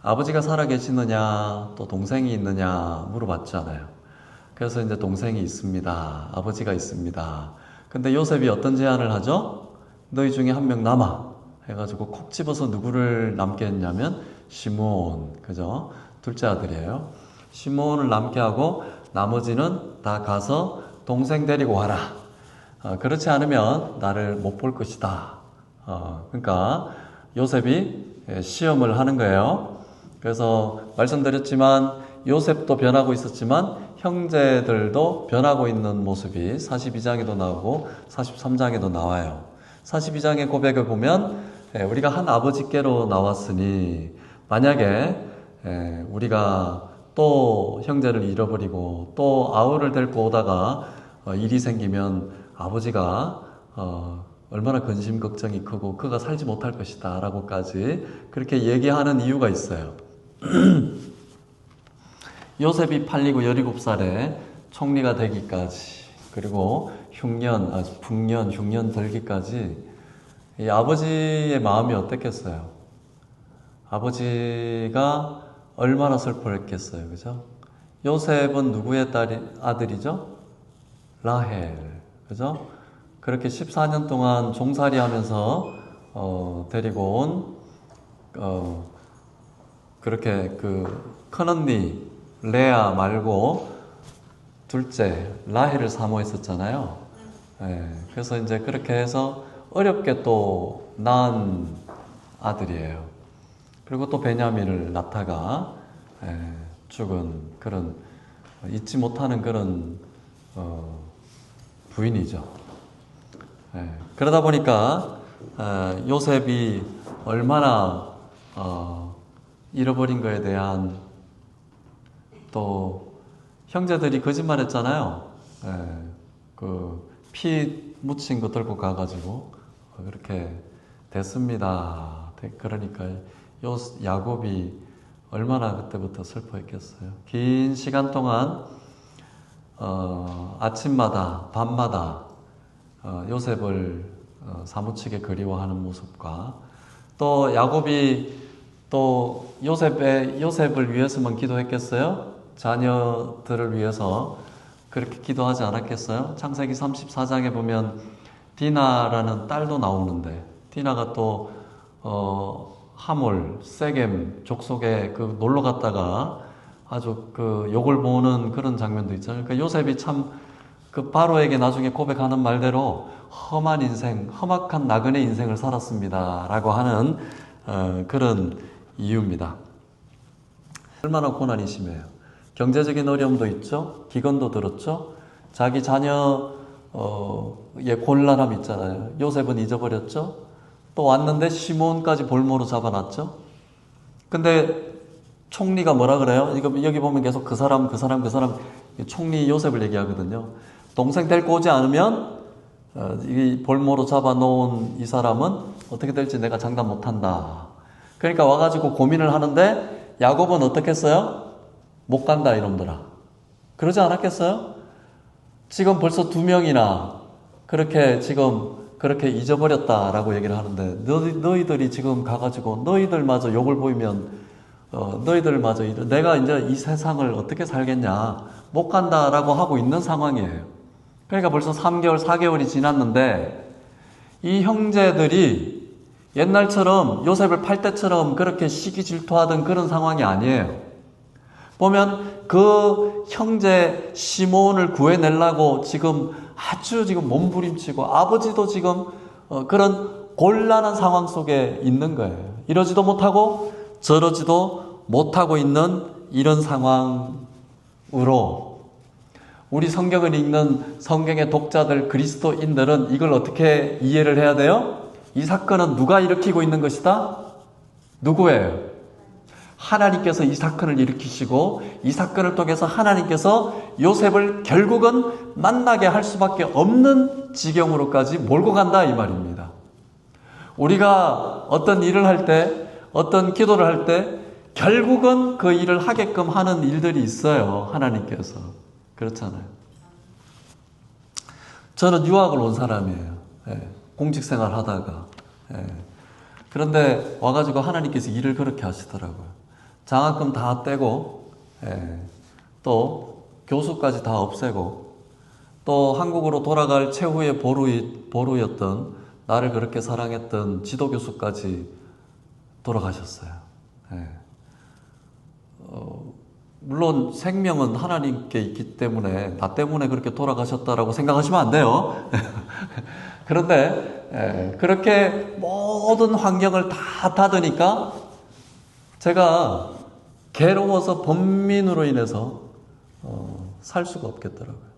아버지가 살아 계시느냐, 또 동생이 있느냐 물어봤잖아요. 그래서 이제 동생이 있습니다. 아버지가 있습니다. 근데 요셉이 어떤 제안을 하죠? 너희 중에 한 명 남아. 해가지고 콕 집어서 누구를 남게 했냐면 시므온, 그죠? 둘째 아들이에요. 시므온을 남게 하고 나머지는 다 가서 동생 데리고 와라. 그렇지 않으면 나를 못 볼 것이다. 그러니까 요셉이 시험을 하는 거예요. 그래서 말씀드렸지만 요셉도 변하고 있었지만 형제들도 변하고 있는 모습이 42장에도 나오고 43장에도 나와요. 42장의 고백을 보면 우리가 한 아버지께로 나왔으니 만약에 우리가 또 형제를 잃어버리고 또 아우를 데리고 오다가 일이 생기면 아버지가 얼마나 근심 걱정이 크고 그가 살지 못할 것이다 라고까지 그렇게 얘기하는 이유가 있어요. 요셉이 팔리고 17살에 총리가 되기까지, 그리고 흉년 들기까지 이 아버지의 마음이 어땠겠어요? 아버지가 얼마나 슬퍼했겠어요, 그죠? 요셉은 누구의 아들이죠? 라헬, 그죠? 그렇게 14년 동안 종살이 하면서 데리고 온 그렇게 큰언니 레아 말고 둘째 라헬을 사모했었잖아요. 그래서 이제 그렇게 해서 어렵게 또 낳은 아들이에요. 그리고 또 베냐민을 낳다가 죽은 그런 잊지 못하는 그런 부인이죠. 그러다 보니까 요셉이 얼마나 잃어버린 거에 대한, 또 형제들이 거짓말했잖아요. 피 묻힌 거 들고 가가지고 그렇게 됐습니다. 그러니까 야곱이 얼마나 그때부터 슬퍼했겠어요. 긴 시간 동안 아침마다 밤마다 요셉을 사무치게 그리워하는 모습과, 또 야곱이 또 요셉을 위해서만 기도했겠어요? 자녀들을 위해서 그렇게 기도하지 않았겠어요? 창세기 34장에 보면 디나라는 딸도 나오는데, 디나가 또 하몰, 세겜 족속에 놀러 갔다가 아주 욕을 보는 그런 장면도 있잖아요. 그러니까 요셉이 참 바로에게 나중에 고백하는 말대로 험한 인생, 험악한 나그네 인생을 살았습니다 라고 하는 그런 이유입니다. 얼마나 고난이 심해요. 경제적인 어려움도 있죠. 기근도 들었죠. 자기 자녀의 곤란함 있잖아요. 요셉은 잊어버렸죠. 또 왔는데 시몬까지 볼모로 잡아놨죠. 근데 총리가 뭐라 그래요? 여기 보면 계속 그 사람 총리 요셉을 얘기하거든요. 동생 데리고 오지 않으면 이 볼모로 잡아놓은 이 사람은 어떻게 될지 내가 장담 못한다. 그러니까 와가지고 고민을 하는데 야곱은 어떻게 했어요? 못 간다 이놈들아. 그러지 않았겠어요? 지금 벌써 2명이나 그렇게 잊어버렸다라고 얘기를 하는데, 너희들이 지금 가가지고 너희들마저 욕을 보이면 너희들마저 내가 이제 이 세상을 어떻게 살겠냐, 못 간다라고 하고 있는 상황이에요. 그러니까 벌써 3개월 4개월이 지났는데 이 형제들이 옛날처럼 요셉을 팔 때처럼 그렇게 시기 질투하던 그런 상황이 아니에요. 보면 그 형제 시몬을 구해내려고 지금 몸부림치고, 아버지도 지금 그런 곤란한 상황 속에 있는 거예요. 이러지도 못하고 저러지도 못하고 있는 이런 상황으로 우리 성경을 읽는 성경의 독자들, 그리스도인들은 이걸 어떻게 이해를 해야 돼요? 이 사건은 누가 일으키고 있는 것이다? 누구예요? 하나님께서 이 사건을 일으키시고, 이 사건을 통해서 하나님께서 요셉을 결국은 만나게 할 수밖에 없는 지경으로까지 몰고 간다 이 말입니다. 우리가 어떤 일을 할 때, 어떤 기도를 할 때 결국은 그 일을 하게끔 하는 일들이 있어요. 하나님께서. 그렇잖아요. 저는 유학을 온 사람이에요. 공직생활 하다가. 그런데 와가지고 하나님께서 일을 그렇게 하시더라고요. 장학금 다 떼고, 또 교수까지 다 없애고, 또 한국으로 돌아갈 최후의 보루였던 나를 그렇게 사랑했던 지도교수까지 돌아가셨어요. 물론 생명은 하나님께 있기 때문에 나 때문에 그렇게 돌아가셨다라고 생각하시면 안 돼요. 그런데 그렇게 모든 환경을 다 닫으니까 제가 괴로워서 번민으로 인해서 살 수가 없겠더라고요.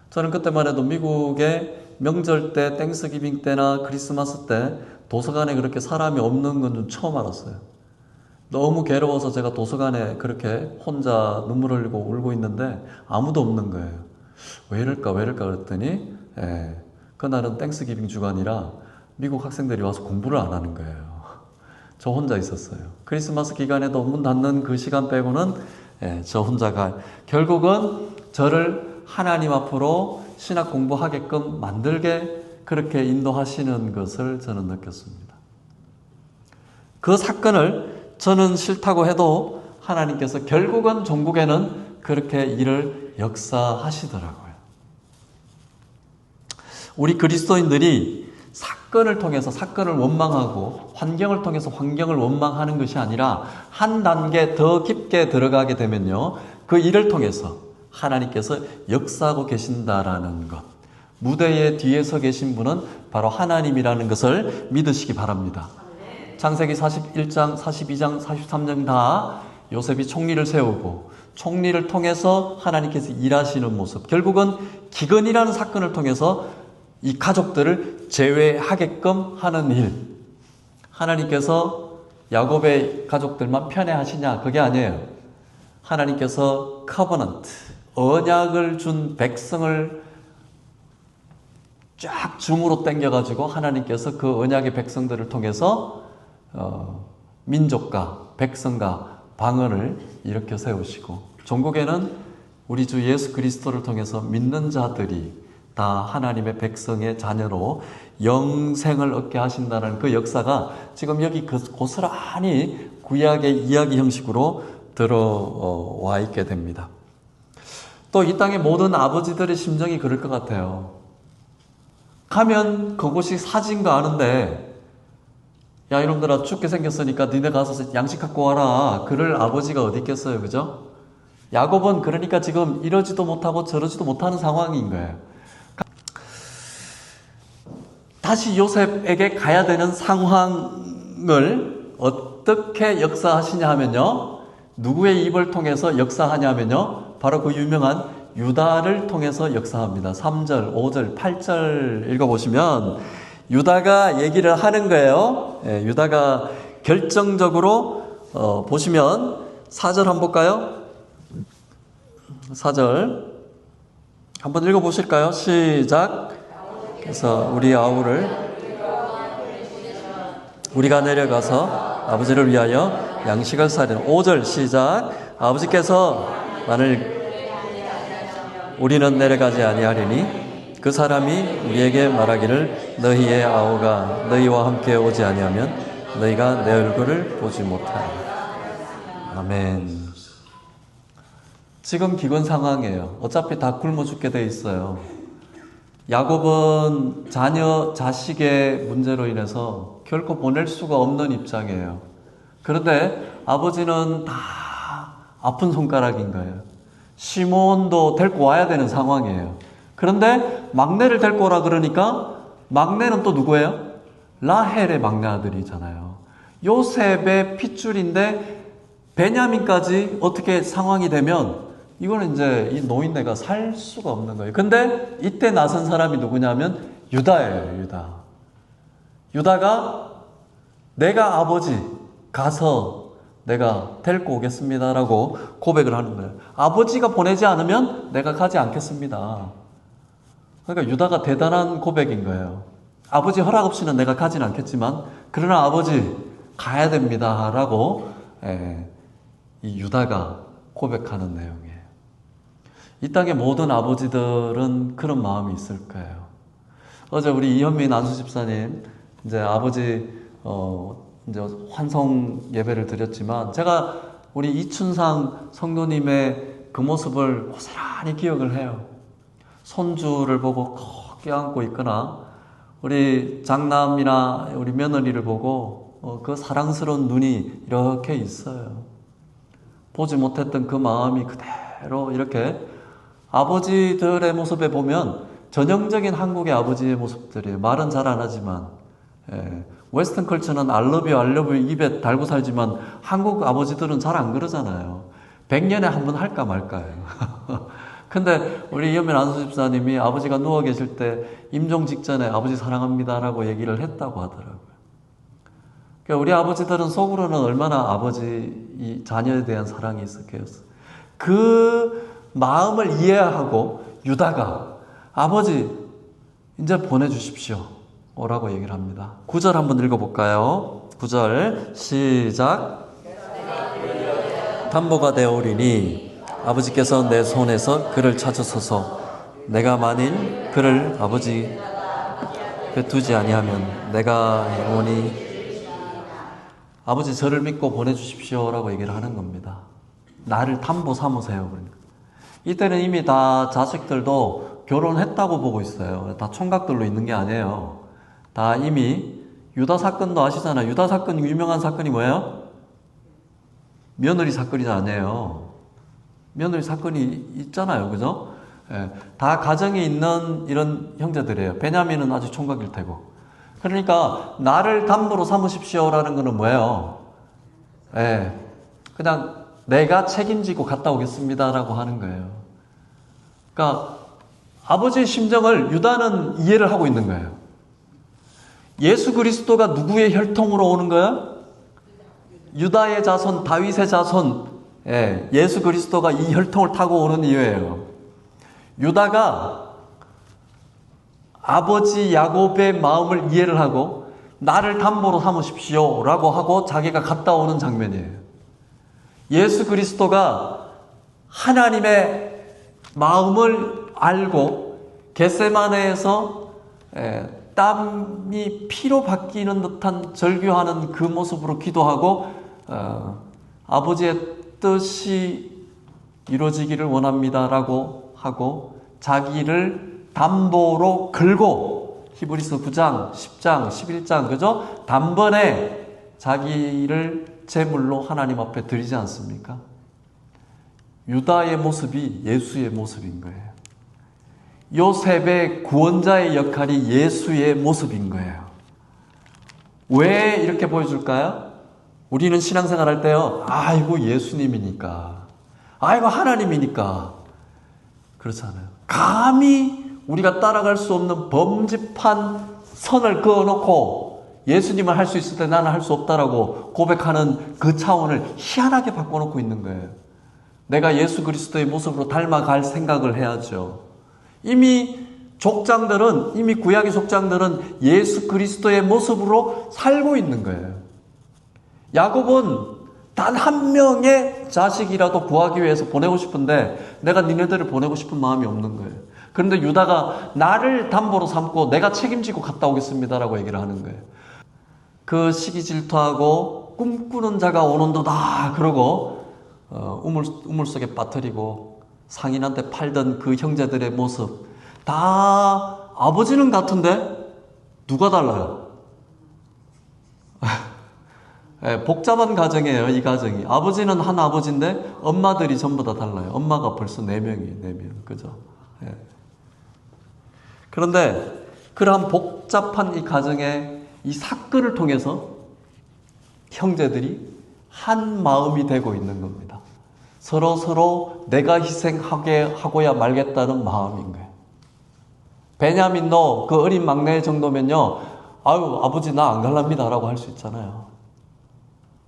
저는 그때만 해도 미국의 명절 때, 땡스기빙 때나 크리스마스 때 도서관에 그렇게 사람이 없는 건 좀 처음 알았어요. 너무 괴로워서 제가 도서관에 그렇게 혼자 눈물 흘리고 울고 있는데 아무도 없는 거예요. 왜 이럴까 그랬더니 그날은 땡스기빙 주간이라 미국 학생들이 와서 공부를 안 하는 거예요. 저 혼자 있었어요. 크리스마스 기간에도 문 닫는 그 시간 빼고는 저 혼자가 결국은 저를 하나님 앞으로 신학 공부하게끔 만들게 그렇게 인도하시는 것을 저는 느꼈습니다. 그 사건을 저는 싫다고 해도 하나님께서 결국은 종국에는 그렇게 일을 역사하시더라고요. 우리 그리스도인들이 사건을 통해서 사건을 원망하고 환경을 통해서 환경을 원망하는 것이 아니라 한 단계 더 깊게 들어가게 되면요, 그 일을 통해서 하나님께서 역사하고 계신다라는 것, 무대의 뒤에 서 계신 분은 바로 하나님이라는 것을 믿으시기 바랍니다. 창세기 41장, 42장, 43장 다 요셉이 총리를 세우고 총리를 통해서 하나님께서 일하시는 모습, 결국은 기근이라는 사건을 통해서 이 가족들을 제외하게끔 하는 일, 하나님께서 야곱의 가족들만 편애하시냐? 그게 아니에요. 하나님께서 커버넌트, 언약을 준 백성을 쫙 줌으로 당겨가지고 하나님께서 그 언약의 백성들을 통해서 민족과 백성과 방언을 일으켜 세우시고, 종국에는 우리 주 예수 그리스도를 통해서 믿는 자들이 다 하나님의 백성의 자녀로 영생을 얻게 하신다는 그 역사가 지금 여기 고스란히 구약의 이야기 형식으로 들어와 있게 됩니다. 또 이 땅의 모든 아버지들의 심정이 그럴 것 같아요. 가면 그곳이 사진가 아는데, 야 이놈들아 죽게 생겼으니까 니네 가서 양식 갖고 와라, 그럴 아버지가 어디 있겠어요, 그죠? 야곱은 그러니까 지금 이러지도 못하고 저러지도 못하는 상황인 거예요. 다시 요셉에게 가야 되는 상황을 어떻게 역사하시냐 하면요, 누구의 입을 통해서 역사하냐면요, 바로 그 유명한 유다를 통해서 역사합니다. 3절, 5절, 8절 읽어보시면 유다가 얘기를 하는 거예요. 유다가 결정적으로 보시면 4절 한번 볼까요? 4절 한번 읽어보실까요? 시작. 그래서 우리 아우를 우리가 내려가서 아버지를 위하여 양식을 사리는. 5절 시작. 아버지께서 만일 우리는 내려가지 아니하리니 그 사람이 우리에게 말하기를 너희의 아우가 너희와 함께 오지 아니하면 너희가 내 얼굴을 보지 못하리라. 아멘. 지금 기근 상황이에요. 어차피 다 굶어 죽게 돼 있어요. 야곱은 자식의 문제로 인해서 결코 보낼 수가 없는 입장이에요. 그런데 아버지는 다 아픈 손가락인 거예요. 시몬도 데리고 와야 되는 상황이에요. 그런데 막내를 데리고 오라 그러니까 막내는 또 누구예요? 라헬의 막내 아들이잖아요. 요셉의 핏줄인데 베냐민까지 어떻게 상황이 되면 이거는 이제 이 노인네가 살 수가 없는 거예요. 근데 이때 나선 사람이 누구냐면 유다예요. 유다가 내가 아버지 가서 내가 데리고 오겠습니다라고 고백을 하는 거예요. 아버지가 보내지 않으면 내가 가지 않겠습니다. 그러니까 유다가 대단한 고백인 거예요. 아버지 허락 없이는 내가 가진 않겠지만 그러나 아버지 가야 됩니다 라고 이 유다가 고백하는 내용이에요. 이 땅의 모든 아버지들은 그런 마음이 있을 거예요. 어제 우리 이현민 안수 집사님 이제 아버지 이제 환송 예배를 드렸지만 제가 우리 이춘상 성도님의 그 모습을 고스란히 기억을 해요. 손주를 보고 꼭 껴안고 있거나 우리 장남이나 우리 며느리를 보고 그 사랑스러운 눈이 이렇게 있어요. 보지 못했던 그 마음이 그대로 이렇게 아버지들의 모습에 보면 전형적인 한국의 아버지의 모습들이에요. 말은 잘 안 하지만 웨스턴 컬처는 I love you 입에 달고 살지만 한국 아버지들은 잘 안 그러잖아요. 100년에 한 번 할까 말까요. 근데 우리 이현민 안수 집사님이 아버지가 누워 계실 때 임종 직전에 아버지 사랑합니다라고 얘기를 했다고 하더라고요. 그러니까 우리 아버지들은 속으로는 얼마나 이 자녀에 대한 사랑이 있었겠어요. 그 마음을 이해하고 유다가 아버지 이제 보내주십시오 라고 얘기를 합니다. 9절 한번 읽어볼까요? 9절 시작. 담보가 되오리니 아버지께서 내 손에서 그를 찾으소서. 내가 만일 그를 아버지 두지 아니하면 내가 영원히 아버지 저를 믿고 보내주십시오 라고 얘기를 하는 겁니다. 나를 담보 삼으세요. 그러니까. 이때는 이미 다 자식들도 결혼했다고 보고 있어요. 다 총각들로 있는 게 아니에요. 다 이미 유다 사건도 아시잖아요. 유다 사건 유명한 사건이 뭐예요? 며느리 사건이 아니에요. 며느리 사건이 있잖아요. 그죠? 예, 다 가정에 있는 이런 형제들이에요. 베냐민은 아직 총각일 테고. 그러니까 나를 담보로 삼으십시오라는 거는 뭐예요? 예, 그냥 내가 책임지고 갔다 오겠습니다라고 하는 거예요. 그러니까 아버지의 심정을 유다는 이해를 하고 있는 거예요. 예수 그리스도가 누구의 혈통으로 오는 거예요? 유다의 자손, 다윗의 자손, 예수 그리스도가 이 혈통을 타고 오는 이유예요. 유다가 아버지 야곱의 마음을 이해를 하고 나를 담보로 삼으십시오 라고 하고 자기가 갔다 오는 장면이에요. 예수 그리스도가 하나님의 마음을 알고 겟세마네에서 땀이 피로 바뀌는 듯한 절규하는 그 모습으로 기도하고 아버지의 뜻이 이루어지기를 원합니다라고 하고 자기를 담보로 걸고 히브리서 9장, 10장, 11장 그죠? 단번에 자기를 제물로 하나님 앞에 드리지 않습니까? 유다의 모습이 예수의 모습인 거예요. 요셉의 구원자의 역할이 예수의 모습인 거예요. 왜 이렇게 보여줄까요? 우리는 신앙생활 할 때요. 아이고 예수님이니까. 아이고 하나님이니까. 그렇잖아요. 감히 우리가 따라갈 수 없는 범접한 선을 그어놓고 예수님을 할 수 있을 때 나는 할 수 없다라고 고백하는 그 차원을 희한하게 바꿔놓고 있는 거예요. 내가 예수 그리스도의 모습으로 닮아갈 생각을 해야죠. 이미 구약의 족장들은 예수 그리스도의 모습으로 살고 있는 거예요. 야곱은 단 한 명의 자식이라도 구하기 위해서 보내고 싶은데 내가 니네들을 보내고 싶은 마음이 없는 거예요. 그런데 유다가 나를 담보로 삼고 내가 책임지고 갔다 오겠습니다라고 얘기를 하는 거예요. 그 시기 질투하고 꿈꾸는 자가 오는도다 그러고 우물 속에 빠뜨리고 상인한테 팔던 그 형제들의 모습 다 아버지는 같은데 누가 달라요? 복잡한 가정이에요. 이 가정이. 아버지는 한 아버지인데 엄마들이 전부 다 달라요. 엄마가 벌써 4명이에요. 4명. 그죠? 그런데 그러한 복잡한 이 가정의 이 사건을 통해서 형제들이 한 마음이 되고 있는 겁니다. 서로 내가 희생하게 하고야 말겠다는 마음인 거예요. 베냐민도 그 어린 막내 정도면요. 아유 아버지 나 안 갈랍니다 라고 할 수 있잖아요.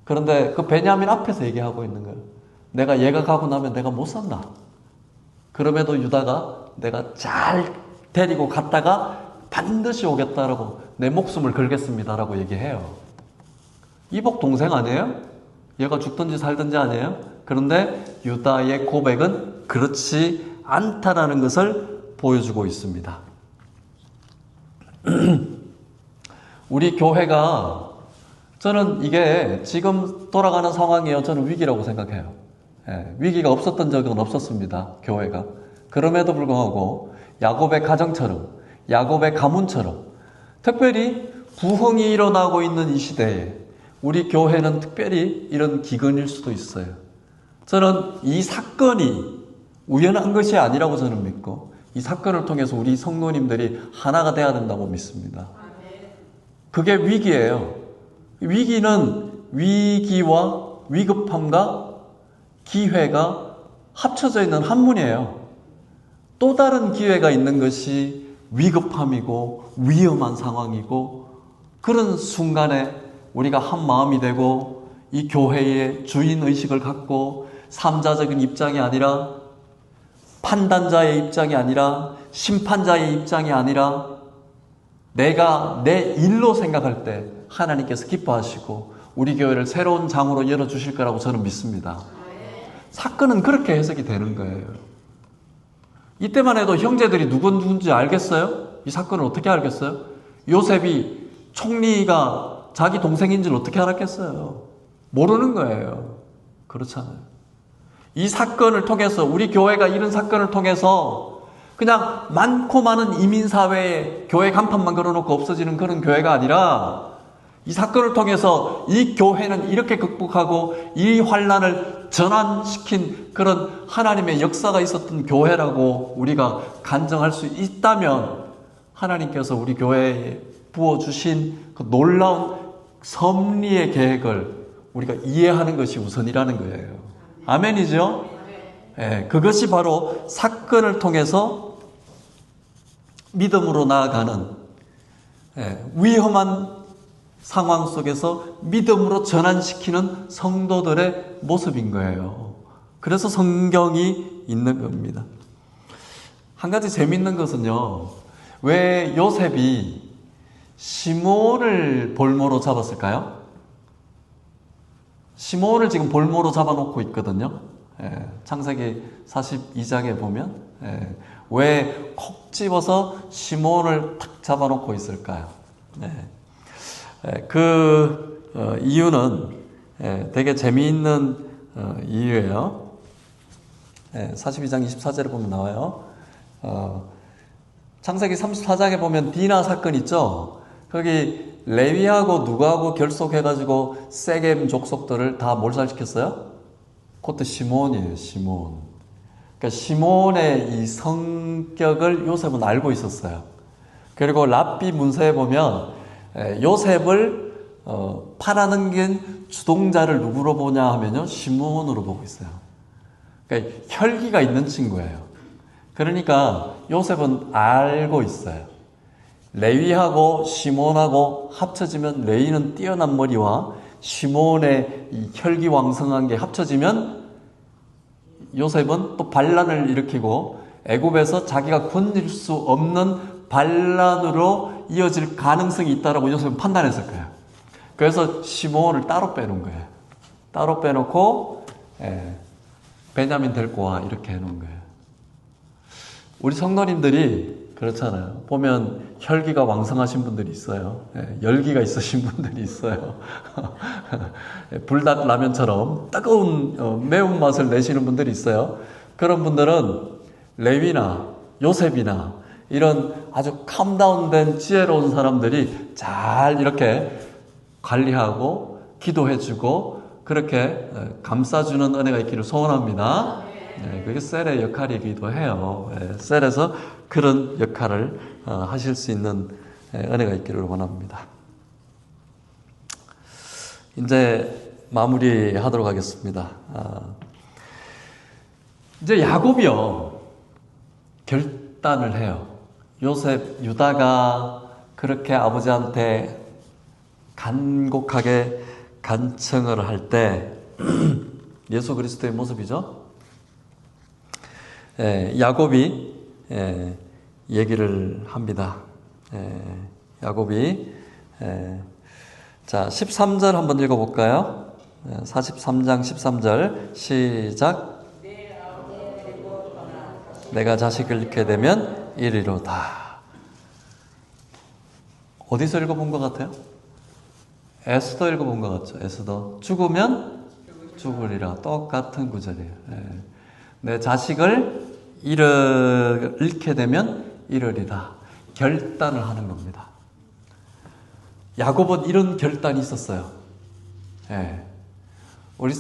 그런데 그 베냐민 앞에서 얘기하고 있는 거예요. 내가 얘가 가고 나면 내가 못 산다. 그럼에도 유다가 내가 잘 데리고 갔다가 반드시 오겠다라고 내 목숨을 걸겠습니다라고 얘기해요. 이복 동생 아니에요? 얘가 죽든지 살든지 아니에요? 그런데 유다의 고백은 그렇지 않다라는 것을 보여주고 있습니다. 우리 교회가 저는 이게 지금 돌아가는 상황이요. 저는 위기라고 생각해요. 위기가 없었던 적은 없었습니다. 교회가. 그럼에도 불구하고 야곱의 가정처럼, 야곱의 가문처럼 특별히 부흥이 일어나고 있는 이 시대에 우리 교회는 특별히 이런 기근일 수도 있어요. 저는 이 사건이 우연한 것이 아니라고 저는 믿고 이 사건을 통해서 우리 성도님들이 하나가 돼야 된다고 믿습니다. 그게 위기예요. 위기는 위기와 위급함과 기회가 합쳐져 있는 한문이에요. 또 다른 기회가 있는 것이 위급함이고 위험한 상황이고 그런 순간에 우리가 한 마음이 되고 이 교회의 주인의식을 갖고 삼자적인 입장이 아니라 판단자의 입장이 아니라 심판자의 입장이 아니라 내가 내 일로 생각할 때 하나님께서 기뻐하시고 우리 교회를 새로운 장으로 열어주실 거라고 저는 믿습니다. 사건은 그렇게 해석이 되는 거예요. 이때만 해도 형제들이 누군지 알겠어요? 이 사건을 어떻게 알겠어요? 요셉이 총리가 자기 동생인 줄 어떻게 알았겠어요? 모르는 거예요. 그렇잖아요. 이 사건을 통해서 우리 교회가 이런 사건을 통해서 그냥 많고 많은 이민사회에 교회 간판만 걸어놓고 없어지는 그런 교회가 아니라 이 사건을 통해서 이 교회는 이렇게 극복하고 이 환난을 전환시킨 그런 하나님의 역사가 있었던 교회라고 우리가 간증할 수 있다면 하나님께서 우리 교회에 부어주신 그 놀라운 섭리의 계획을 우리가 이해하는 것이 우선이라는 거예요. 아멘이죠? 네, 그것이 바로 사건을 통해서 믿음으로 나아가는 위험한 상황 속에서 믿음으로 전환시키는 성도들의 모습인 거예요. 그래서 성경이 있는 겁니다. 한 가지 재밌는 것은요, 왜 요셉이 시몬을 볼모로 잡았을까요? 시몬을 지금 볼모로 잡아놓고 있거든요. 창세기 42장에 보면 왜 콕 집어서 시몬을 탁 잡아놓고 있을까요? 그 이유는 되게 재미있는 이유예요. 42장 24절에 보면 나와요. 창세기 34장에 보면 디나 사건 있죠? 거기 레위하고 누가하고 결속해가지고 세겜 족속들을 다 몰살시켰어요? 그것도 시몬이에요, 시몬. 그러니까 시몬의 이 성격을 요셉은 알고 있었어요. 그리고 랍비 문서에 보면 요셉을 팔아넘긴 주동자를 누구로 보냐 하면요, 시몬으로 보고 있어요. 그러니까 혈기가 있는 친구예요. 그러니까 요셉은 알고 있어요. 레위하고 시몬하고 합쳐지면 레위는 뛰어난 머리와 시몬의 이 혈기왕성한 게 합쳐지면 요셉은 또 반란을 일으키고 애굽에서 자기가 건질 수 없는 반란으로 이어질 가능성이 있다라고 요셉은 판단했을 거예요. 그래서 시몬을 따로 빼놓은 거예요. 따로 빼놓고 베냐민 데리고 와 이렇게 해놓은 거예요. 우리 성도님들이 그렇잖아요. 보면 혈기가 왕성하신 분들이 있어요. 열기가 있으신 분들이 있어요. 불닭 라면처럼 뜨거운 매운맛을 내시는 분들이 있어요. 그런 분들은 레위나 요셉이나 이런 아주 캄다운된 지혜로운 사람들이 잘 이렇게 관리하고 기도해주고 그렇게 감싸주는 은혜가 있기를 소원합니다. 그게 셀의 역할이기도 해요. 셀에서 그런 역할을 하실 수 있는 은혜가 있기를 원합니다. 이제 마무리하도록 하겠습니다. 이제 야곱이요 결단을 해요. 요셉, 유다가 그렇게 아버지한테 간곡하게 간청을 할 때 예수 그리스도의 모습이죠. 야곱이 얘기를 합니다. 야곱이 자 13절 한번 읽어볼까요? 43장 13절 시작. 내가 자식을 잃게 되면 이리로다. 어디서 읽어본 것 같아요? 에스더 읽어본 것 같죠? 에스더. 죽으면 죽으리라. 똑같은 구절이에요. 예. 내 자식을 잃게 되면 잃으리라. 결단을 하는 겁니다. 야곱은 이런 결단이 있었어요. 예. 우리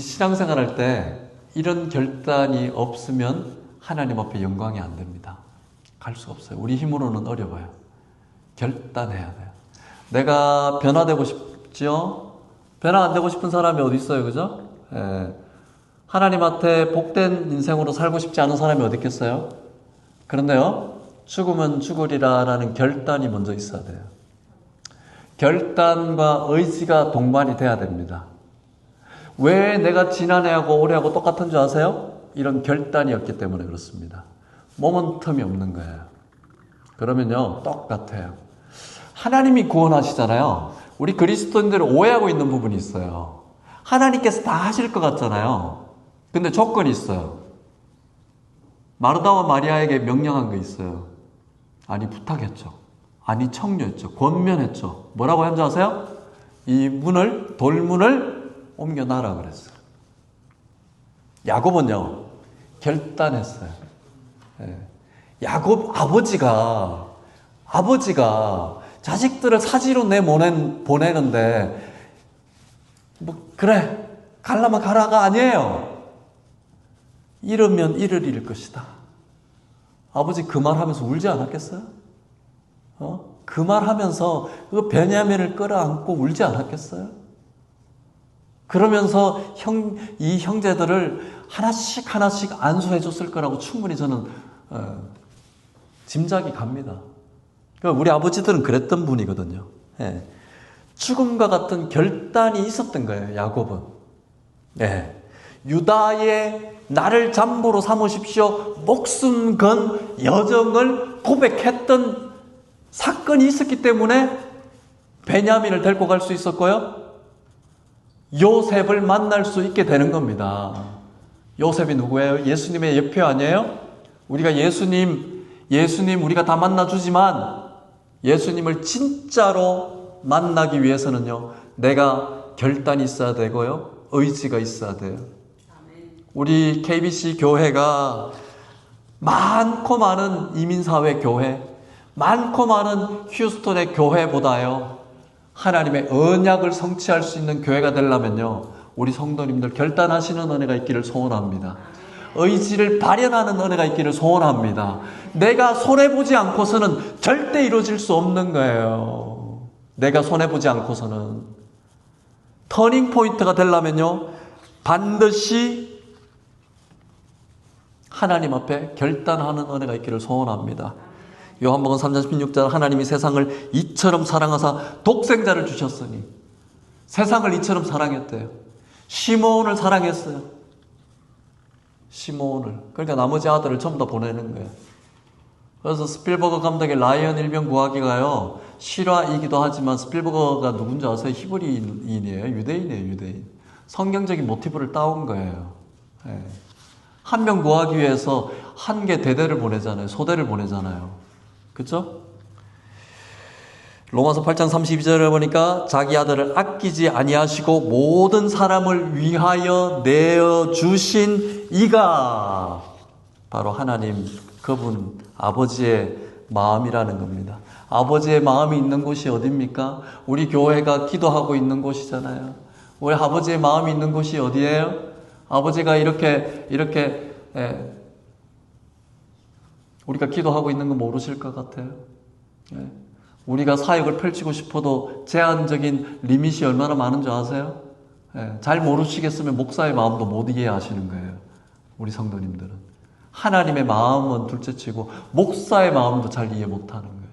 신앙생활 할 때 이런 결단이 없으면 하나님 앞에 영광이 안 됩니다. 갈 수가 없어요. 우리 힘으로는 어려워요. 결단해야 돼요. 내가 변화되고 싶죠? 변화 안 되고 싶은 사람이 어디 있어요, 그죠? 예. 하나님한테 복된 인생으로 살고 싶지 않은 사람이 어디 있겠어요? 그런데요, 죽으면 죽으리라 라는 결단이 먼저 있어야 돼요. 결단과 의지가 동반이 돼야 됩니다. 왜 내가 지난해하고 올해하고 똑같은 줄 아세요? 이런 결단이 없기 때문에 그렇습니다. 모멘텀이 없는 거예요. 그러면요, 똑같아요. 하나님이 구원하시잖아요. 우리 그리스도인들은 오해하고 있는 부분이 있어요. 하나님께서 다 하실 것 같잖아요. 근데 조건이 있어요. 마르다와 마리아에게 명령한 거 있어요. 아니, 부탁했죠. 아니, 청려했죠. 권면했죠. 뭐라고 한지 아세요? 이 돌문을 옮겨놔라 그랬어요. 야곱은요, 결단했어요. 예. 야곱 아버지가 자식들을 사지로 보내는데, 그래, 가려면 가라가 아니에요. 잃으면 잃을 것이다. 아버지 그 말 하면서 울지 않았겠어요? 그 말 하면서 그 베냐민을 끌어안고 울지 않았겠어요? 그러면서 이 형제들을 하나씩 안수해 줬을 거라고 충분히 저는 짐작이 갑니다. 우리 아버지들은 그랬던 분이거든요. 예. 죽음과 같은 결단이 있었던 거예요, 야곱은. 예. 유다의 나를 잠보로 삼으십시오. 목숨 건 여정을 고백했던 사건이 있었기 때문에 베냐민을 데리고 갈 수 있었고요. 요셉을 만날 수 있게 되는 겁니다. 요셉이 누구예요? 예수님의 예표 아니에요? 우리가 예수님 우리가 다 만나주지만 예수님을 진짜로 만나기 위해서는요, 내가 결단이 있어야 되고요, 의지가 있어야 돼요. 우리 KBC 교회가 많고 많은 이민사회 교회, 많고 많은 휴스턴의 교회보다요, 하나님의 언약을 성취할 수 있는 교회가 되려면요, 우리 성도님들 결단하시는 은혜가 있기를 소원합니다. 의지를 발현하는 은혜가 있기를 소원합니다. 내가 손해보지 않고서는 절대 이루어질 수 없는 거예요. 내가 손해보지 않고서는. 터닝 포인트가 되려면요, 반드시 하나님 앞에 결단하는 은혜가 있기를 소원합니다. 요한복음 3장 16절, 하나님이 세상을 이처럼 사랑하사 독생자를 주셨으니, 세상을 이처럼 사랑했대요. 시므온을 사랑했어요. 시므온을. 그러니까 나머지 아들을 전부 다 보내는 거예요. 그래서 스필버거 감독의 라이언 일병 구하기가요, 실화이기도 하지만 스필버거가 누군지 아세요? 히브리인이에요. 유대인이에요. 유대인. 성경적인 모티브를 따온 거예요. 네. 한 명 구하기 위해서 한 개 대대를 보내잖아요. 소대를 보내잖아요. 그렇죠? 로마서 8장 32절을 보니까 자기 아들을 아끼지 아니하시고 모든 사람을 위하여 내어주신 이가 바로 하나님, 그분 아버지의 마음이라는 겁니다. 아버지의 마음이 있는 곳이 어디입니까? 우리 교회가 기도하고 있는 곳이잖아요. 우리 아버지의 마음이 있는 곳이 어디예요? 아버지가 이렇게 우리가 기도하고 있는 거 모르실 것 같아요. 우리가 사역을 펼치고 싶어도 제한적인 리밋이 얼마나 많은 줄 아세요? 잘 모르시겠으면 목사의 마음도 못 이해하시는 거예요. 우리 성도님들은. 하나님의 마음은 둘째치고 목사의 마음도 잘 이해 못하는 거예요.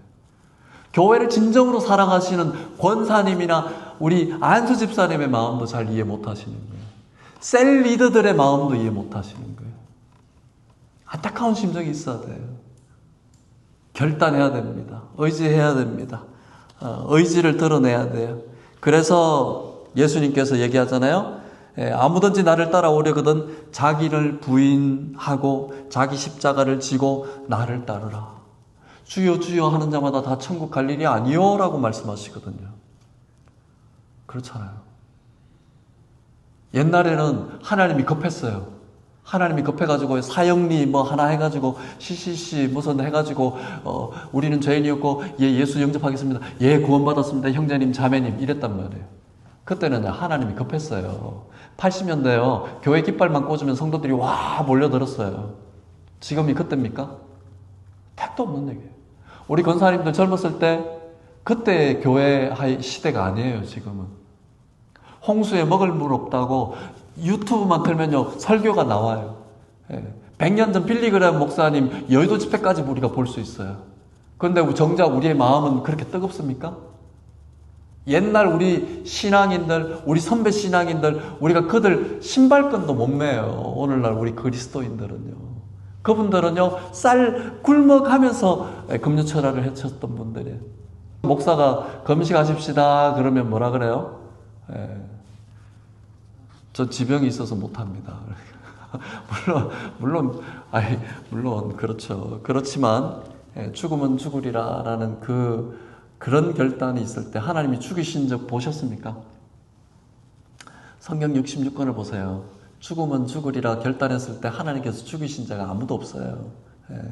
교회를 진정으로 사랑하시는 권사님이나 우리 안수 집사님의 마음도 잘 이해 못하시는 거예요. 셀 리더들의 마음도 이해 못하시는 거예요. 안타까운 심정이 있어야 돼요. 결단해야 됩니다. 의지해야 됩니다. 의지를 드러내야 돼요. 그래서 예수님께서 얘기하잖아요. 아무든지 나를 따라오려거든 자기를 부인하고 자기 십자가를 지고 나를 따르라. 주여 주여 하는 자마다 다 천국 갈 일이 아니요 라고 말씀하시거든요. 그렇잖아요. 옛날에는 하나님이 급했어요. 하나님이 급해가지고 사형리 뭐 하나 해가지고 CCC 무슨 해가지고 우리는 죄인이었고 예수 영접하겠습니다. 예 구원받았습니다. 형제님 자매님 이랬단 말이에요. 그때는 하나님이 급했어요. 80년대요 교회 깃발만 꽂으면 성도들이 와 몰려들었어요. 지금이 그때입니까? 택도 없는 얘기예요. 우리 권사님들 젊었을 때 그때 교회 시대가 아니에요. 지금은 홍수에 먹을 물 없다고 유튜브만 틀면요 설교가 나와요. 100년 전 빌리그레임 목사님 여의도 집회까지 우리가 볼 수 있어요. 그런데 정작 우리의 마음은 그렇게 뜨겁습니까? 옛날 우리 신앙인들, 우리 선배 신앙인들, 우리가 그들 신발끈도 못 매요. 오늘날 우리 그리스도인들은요. 그분들은요 쌀 굶어가면서 금요철야를 헤쳤던 분들이에요. 목사가 금식하십시다 그러면 뭐라 그래요? 저 지병이 있어서 못합니다. 물론 그렇죠. 그렇지만 죽으면 죽으리라라는 그런 결단이 있을 때 하나님이 죽이신 적 보셨습니까? 성경 66권을 보세요. 죽으면 죽으리라 결단했을 때 하나님께서 죽이신 자가 아무도 없어요.